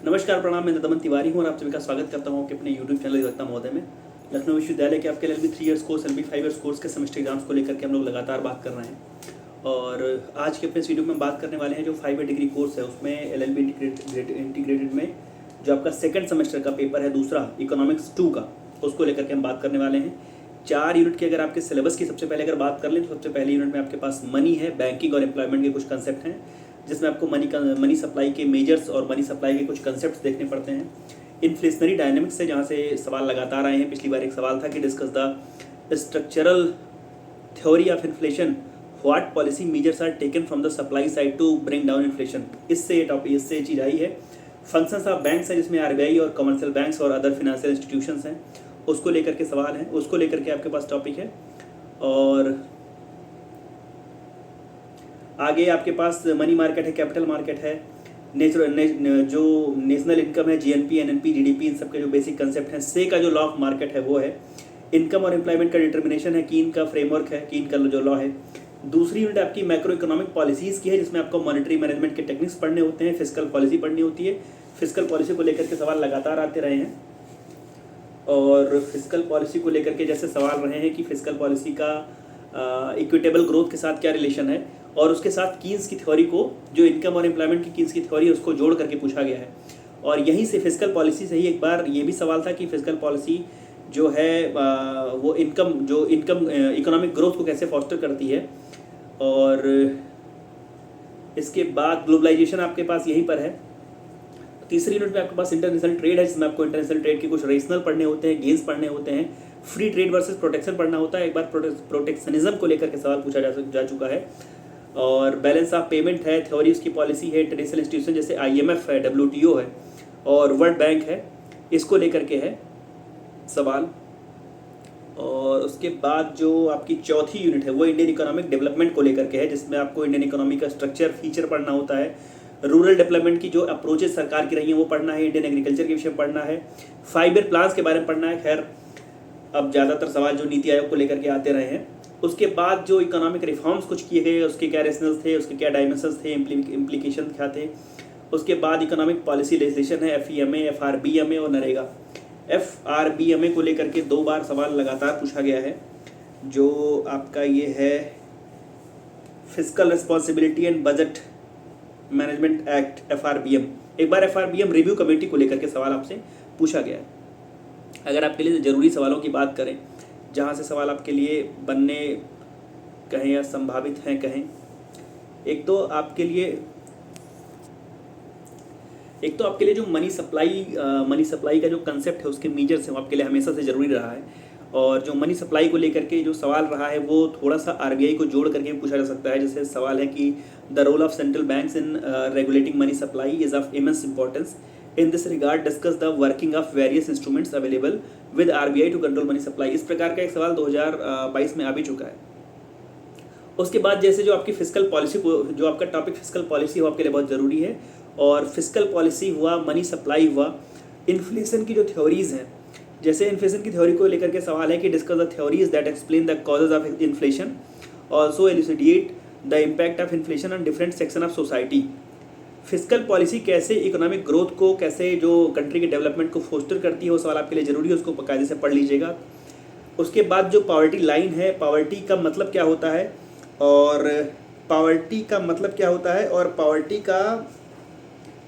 नमस्कार, प्रणाम। मैं दमन तिवारी हूँ और आप सभी का स्वागत करता हूँ आपके अपने यूट्यूब चैनल अधिवक्ता महोदय में। लखनऊ विश्वविद्यालय के आपके LLB 3 years course, LLB 5 years course के सेमेस्टर एग्जाम्स को लेकर के हम लोग लगातार बात कर रहे हैं। और आज के अपने इस वीडियो में बात करने वाले हैं जो 5 ईयर डिग्री कोर्स है उसमें LLB इंटीग्रेटेड में जो आपका सेकंड सेमेस्टर का पेपर है दूसरा इकोनॉमिक्स 2 का, उसको लेकर के हम बात करने वाले हैं। 4 यूनिट की अगर आपके सिलेबस की सबसे पहले अगर बात कर लें तो सबसे पहले यूनिट में आपके पास मनी है, बैंकिंग और एम्प्लॉयमेंट के कुछ कंसेप्ट हैं, जिसमें आपको मनी सप्लाई के मेजर्स और मनी सप्लाई के कुछ कंसेप्ट्स देखने पड़ते हैं। इन्फ्लेशनरी डायनेमिक्स से जहाँ से सवाल लगातार आए हैं, पिछली बार एक सवाल था कि discuss the structural theory of inflation, what policy measures are taken from the supply side to bring down inflation, इससे चीज़ आई है। फंक्शंस ऑफ बैंक्स है जिसमें RBI और कमर्शियल बैंक्स और अदर फिनेंशियल इंस्टीट्यूशंस हैं, उसको लेकर के सवाल हैं, उसको लेकर के आपके पास टॉपिक है। और आगे आपके पास मनी मार्केट है, कैपिटल मार्केट है, जो नेशनल इनकम है, GNP, NNP, GDP, इन सब के जो बेसिक कंसेप्ट हैं। से का जो लॉ ऑफ मार्केट है वो है। इनकम और एम्प्लॉयमेंट का डिटर्मिनेशन है, कीन का फ्रेमवर्क है, कीन का जो लॉ है। दूसरी यूनिट आपकी मैक्रो इकोनॉमिक पॉलिसीज़ की है, जिसमें आपको मॉनेटरी मैनेजमेंट के टेक्निक्स पढ़ने होते हैं, फिस्कल पॉलिसी पढ़नी होती है। फिस्कल पॉलिसी को लेकर के सवाल लगातार आते रहे हैं और फिस्कल पॉलिसी को लेकर के जैसे सवाल रहे हैं कि फिस्कल पॉलिसी का इक्विटेबल ग्रोथ के साथ क्या रिलेशन है, और उसके साथ कीन्स की थ्योरी को, जो इनकम और एम्प्लॉयमेंट की कीन्स की थ्योरी है, उसको जोड़ करके पूछा गया है। और यहीं से फिस्कल पॉलिसी से ही एक बार ये भी सवाल था कि फिस्कल पॉलिसी जो है वो इनकम इकोनॉमिक ग्रोथ को कैसे फॉस्टर करती है। और इसके बाद ग्लोबलाइजेशन आपके पास यहीं पर है। तीसरी यूनिट में आपके पास इंटरनेशनल ट्रेड है, जिसमें आपको इंटरनेशनल ट्रेड के कुछ रेशनल पढ़ने होते हैं, गेन्स पढ़ने होते हैं, फ्री ट्रेड वर्सेस प्रोटेक्शन पढ़ना होता है। एक बार प्रोटेक्शनिज्म को लेकर के सवाल पूछा जा चुका है। और बैलेंस ऑफ पेमेंट है, थ्योरी उसकी पॉलिसी है, इंटरनेशनल इंस्टीट्यूशन जैसे IMF है, WTO है और वर्ल्ड बैंक है, इसको लेकर के है सवाल। और उसके बाद जो आपकी चौथी यूनिट है वो इंडियन इकोनॉमिक डेवलपमेंट को लेकर के है, जिसमें आपको इंडियन इकोनॉमी का स्ट्रक्चर फीचर पढ़ना होता है, रूरल डेवलपमेंट की जो अप्रोचेस सरकार की रही हैं वो पढ़ना है, इंडियन एग्रीकल्चर के विषय में पढ़ना है, 5 ईयर प्लान्स के बारे में पढ़ना है। खैर अब ज़्यादातर सवाल जो नीति आयोग को लेकर के आते रहे हैं। उसके बाद जो इकोनॉमिक रिफॉर्म्स कुछ किए गए, उसके क्या रेशनल्स थे, उसके क्या डायमेंशंस थे, इम्प्लीकेशन क्या थे। उसके बाद इकोनॉमिक पॉलिसी लेजिस्लेशन है, FEMA, FRBMA और नरेगा। FRBMA को लेकर के 2 बार सवाल लगातार पूछा गया है, जो आपका ये है fiscal responsibility and budget management act, FRBM। एक बार FRBM रिव्यू कमेटी को लेकर के सवाल आपसे पूछा गया है। अगर आपके लिए ज़रूरी सवालों की बात करें, जहाँ से सवाल आपके लिए बनने कहें या संभावित हैं कहें, एक तो आपके लिए जो मनी सप्लाई का जो कंसेप्ट है उसके मेजर्स हैं वो आपके लिए हमेशा से ज़रूरी रहा है। और जो मनी सप्लाई को लेकर के जो सवाल रहा है वो थोड़ा सा RBI को जोड़ करके पूछा जा सकता है। जैसे सवाल है कि the role of central banks in regulating money supply is of immense importance, in this regard discuss the working of various instruments available with RBI to control money supply. इस प्रकार का एक सवाल 2022 में आ भी चुका है। उसके बाद जैसे जो आपकी फिस्कल पॉलिसी को, जो आपका टॉपिक फिस्कल पॉलिसी हो आपके लिए बहुत ज़रूरी है। और फिस्कल पॉलिसी हुआ, मनी सप्लाई हुआ, इन्फ्लेशन की जो थ्योरीज़ हैं, जैसे इन्फ्लेशन की थ्योरी को लेकर के सवाल है कि discuss the theories that explain the causes of inflation, also elucidate the impact of inflation on different section of society. Fiscal policy कैसे इकोनॉमिक ग्रोथ को, कैसे जो कंट्री के डेवलपमेंट को फोस्टर करती है, वो सवाल आपके लिए ज़रूरी है, उसको बाकायदे से पढ़ लीजिएगा। उसके बाद जो पॉवर्टी लाइन है, पॉवर्टी का मतलब क्या होता है और पॉवर्टी का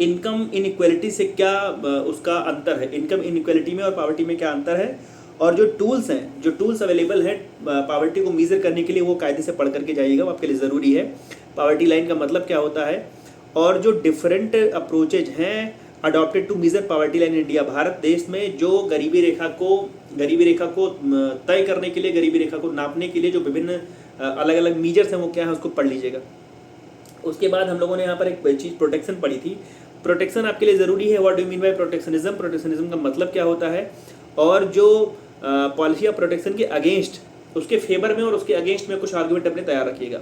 इनकम इनइक्वालिटी से क्या उसका अंतर है, इनकम इनइक्वालिटी में और पॉवर्टी में क्या अंतर है, और जो टूल्स अवेलेबल हैं पॉवर्टी को मेज़र करने के लिए, वो कायदे से पढ़ करके जाइएगा, वो आपके लिए ज़रूरी है। पॉवर्टी लाइन का मतलब क्या होता है, और जो डिफरेंट अप्रोचेज हैं adopted to measure poverty line India, Bharat देश में जो गरीबी रेखा को तय करने के लिए, गरीबी रेखा को नापने के लिए जो विभिन्न अलग अलग मेजर्स हैं वो क्या है, उसको पढ़ लीजिएगा। उसके बाद हम लोगों ने यहाँ पर एक चीज़ प्रोटेक्शन पढ़ी थी। प्रोटेक्शन आपके लिए ज़रूरी है। What do mean by protectionism, protectionism का मतलब क्या होता है, और जो पॉलिसी ऑफ प्रोटेक्शन के अगेंस्ट, उसके फेवर में और उसके अगेंस्ट में कुछ आर्गूमेंट अपने तैयार रखिएगा।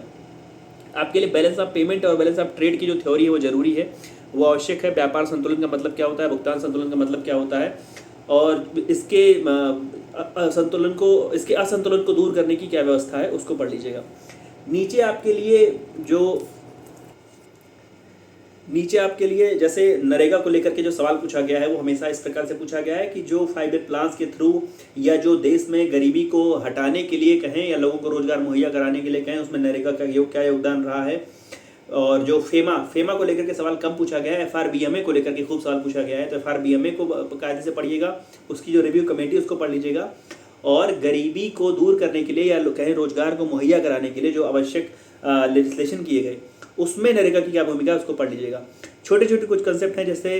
आपके लिए बैलेंस ऑफ पेमेंट और बैलेंस ऑफ ट्रेड की जो थ्योरी है वो ज़रूरी है, वो आवश्यक है। व्यापार संतुलन का मतलब क्या होता है, भुगतान संतुलन का मतलब क्या होता है, और इसके असंतुलन को दूर करने की क्या व्यवस्था है, उसको पढ़ लीजिएगा। नीचे आपके लिए जो नीचे आपके लिए जैसे नरेगा को लेकर के जो सवाल पूछा गया है वो हमेशा इस प्रकार से पूछा गया है कि जो 5 ईयर प्लान्स के थ्रू या जो देश में गरीबी को हटाने के लिए कहें या लोगों को रोजगार मुहैया कराने के लिए कहें, उसमें नरेगा का क्या योगदान रहा है। और जो फेमा को लेकर के सवाल कम पूछा गया है, FRBMA को लेकर के खूब सवाल पूछा गया है, तो FRBMA को कायदे से पढ़िएगा, उसकी जो रिव्यू कमेटी उसको पढ़ लीजिएगा। और गरीबी को दूर करने के लिए या कहें रोजगार को मुहैया कराने के लिए जो आवश्यक लेजिस्लेशन किए गए उसमें नरेगा की क्या भूमिका है उसको पढ़ लीजिएगा। छोटे छोटे कुछ कंसेप्ट हैं, जैसे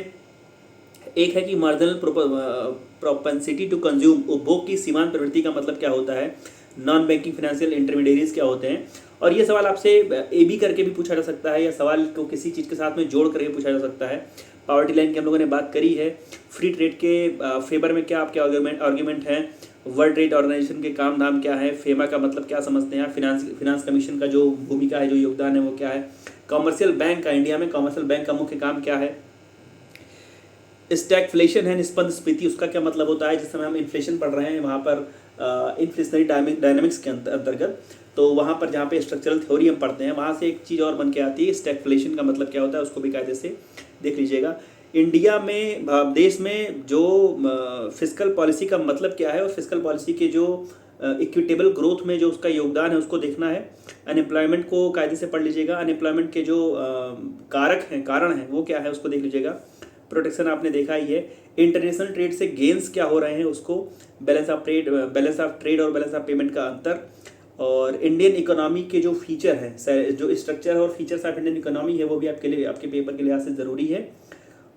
एक है कि मार्जिनल प्रोपेंसिटी टू कंज्यूम, उपभोग की सीमांत प्रवृत्ति का मतलब क्या होता है, नॉन बैंकिंग फाइनेंशियल इंटरमीडिएरीज क्या होते हैं। और ये सवाल आपसे AB करके भी पूछा जा सकता है या सवाल को किसी चीज़ के साथ में जोड़ करके पूछा जा सकता है। पावर्टी लाइन की हम लोगों ने बात करी है। फ्री ट्रेड के फेवर में क्या आपके आर्ग्यूमेंट हैं, वर्ल्ड ट्रेड ऑर्गेनाइजेशन के काम धाम क्या है, फेमा का मतलब क्या समझते हैं, फिनांस कमीशन का जो भूमिका है, जो योगदान है वो क्या है, कॉमर्शियल बैंक का, इंडिया में कॉमर्शियल बैंक का मुख्य काम क्या है, स्टैगफ्लेशन है निस्पंद स्फीति, उसका क्या मतलब होता है। जिस समय हम इन्फ्लेशन पढ़ रहे हैं वहाँ पर इन्फ्लेशनरी डायनेमिक्स के अंतर्गत, तो वहाँ पर जहाँ पे स्ट्रक्चरल थ्योरी हम पढ़ते हैं वहाँ से एक चीज़ और बन के आती है, स्टैगफ्लेशन का मतलब क्या होता है, उसको भी कायदे से देख लीजिएगा। इंडिया में देश में जो फिस्कल पॉलिसी का मतलब क्या है और फिस्कल पॉलिसी के जो इक्विटेबल ग्रोथ में जो उसका योगदान है उसको देखना है। अनएम्प्लॉयमेंट को कायदे से पढ़ लीजिएगा, अनएम्प्लॉयमेंट के जो कारण हैं वो क्या है उसको देख लीजिएगा। प्रोटेक्शन आपने देखा ही है। इंटरनेशनल ट्रेड से गेंस क्या हो रहे हैं उसको, बैलेंस ऑफ ट्रेड और बैलेंस ऑफ पेमेंट का अंतर, और इंडियन इकोनॉमी के जो फीचर हैं, जो स्ट्रक्चर और फीचर्स ऑफ इंडियन इकोनॉमी है वो भी आपके लिए आपके पेपर के लिहाज से ज़रूरी है।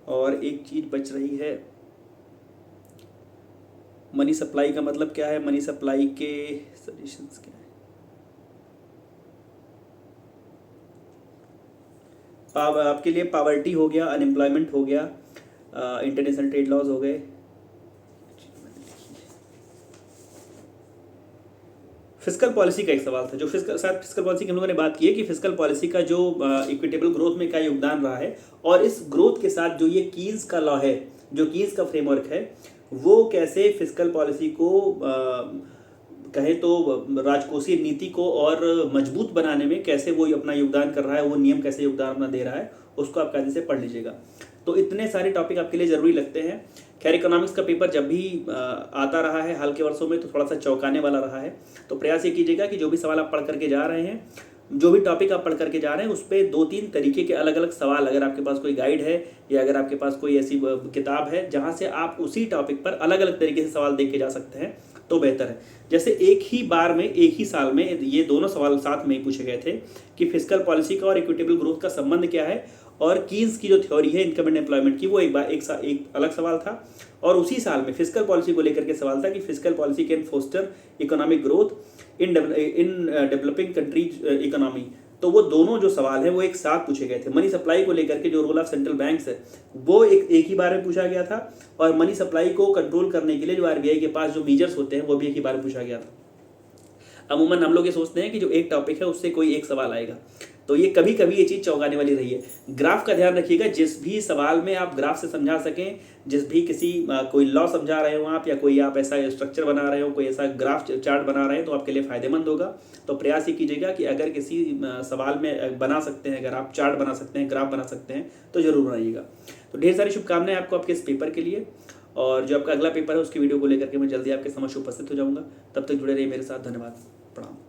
और एक चीज़ बच रही है, मनी सप्लाई का मतलब क्या है, मनी सप्लाई के सजेशंस क्या है। आपके लिए पावर्टी हो गया, अनएम्प्लॉयमेंट हो गया, इंटरनेशनल ट्रेड लॉज हो गए। फिस्कल पॉलिसी का एक सवाल था, जो फिस्कल पॉलिसी की हम लोगों ने बात की है कि फिस्कल पॉलिसी का जो इक्विटेबल ग्रोथ में क्या योगदान रहा है, और इस ग्रोथ के साथ जो ये कीन्स का लॉ है, जो कीन्स का फ्रेमवर्क है, वो कैसे फिस्कल पॉलिसी को कहें तो राजकोषीय नीति को और मजबूत बनाने में कैसे वो अपना योगदान कर रहा है, वो नियम कैसे योगदान अपना दे रहा है, उसको आप कायदे से पढ़ लीजिएगा। तो इतने सारे टॉपिक आपके लिए ज़रूरी लगते हैं। खैर, इकोनॉमिक्स का पेपर जब भी आता रहा है हाल के वर्षों में तो थोड़ा सा चौंकाने वाला रहा है। तो प्रयास ये कीजिएगा कि जो भी सवाल आप पढ़ करके जा रहे हैं, जो भी टॉपिक आप पढ़ करके जा रहे हैं, उस पर 2-3 तरीके के अलग अलग सवाल, अगर आपके पास कोई गाइड है या अगर आपके पास कोई ऐसी किताब है जहाँ से आप उसी टॉपिक पर अलग अलग तरीके से सवाल देख के जा सकते हैं तो बेहतर है। जैसे एक ही बार में एक ही साल में ये दोनों सवाल साथ में ही पूछे गए थे कि फिस्कल पॉलिसी का और इक्विटेबल ग्रोथ का संबंध क्या है, और कीन्स की जो थ्योरी है इनकम एंड एम्प्लॉयमेंट की, वो एक अलग सवाल था। और उसी साल में फिस्कल पॉलिसी को लेकर के सवाल था कि fiscal policy can foster economic growth in developing countries economy. तो वो दोनों जो सवाल हैं वो एक साथ पूछे गए थे। मनी सप्लाई को लेकर के जो रोल ऑफ सेंट्रल बैंक्स है वो एक ही बार में पूछा गया था, और मनी सप्लाई को कंट्रोल करने के लिए जो RBI के पास जो मेजर्स होते हैं वो भी एक ही बार में पूछा गया था। अमूमन हम लोग ये सोचते हैं कि जो एक टॉपिक है उससे कोई एक सवाल आएगा, तो ये कभी कभी ये चीज़ चौंकाने वाली रही है। ग्राफ का ध्यान रखिएगा, जिस भी सवाल में आप ग्राफ से समझा सकें, जिस भी कोई लॉ समझा रहे हो आप, या कोई आप ऐसा स्ट्रक्चर बना रहे हो, कोई ऐसा ग्राफ चार्ट बना रहे हैं, तो आपके लिए फ़ायदेमंद होगा। तो प्रयास ये कीजिएगा कि अगर किसी सवाल में बना सकते हैं, अगर आप चार्ट बना सकते हैं, ग्राफ बना सकते हैं, तो ज़रूर बनाइएगा। तो ढेर सारी शुभकामनाएं आपको आपके इस पेपर के लिए, और जो आपका अगला पेपर है उसकी वीडियो को लेकर के मैं जल्दी आपके समक्ष उपस्थित हो जाऊँगा। तब तक जुड़े रहिए मेरे साथ। धन्यवाद, प्रणाम।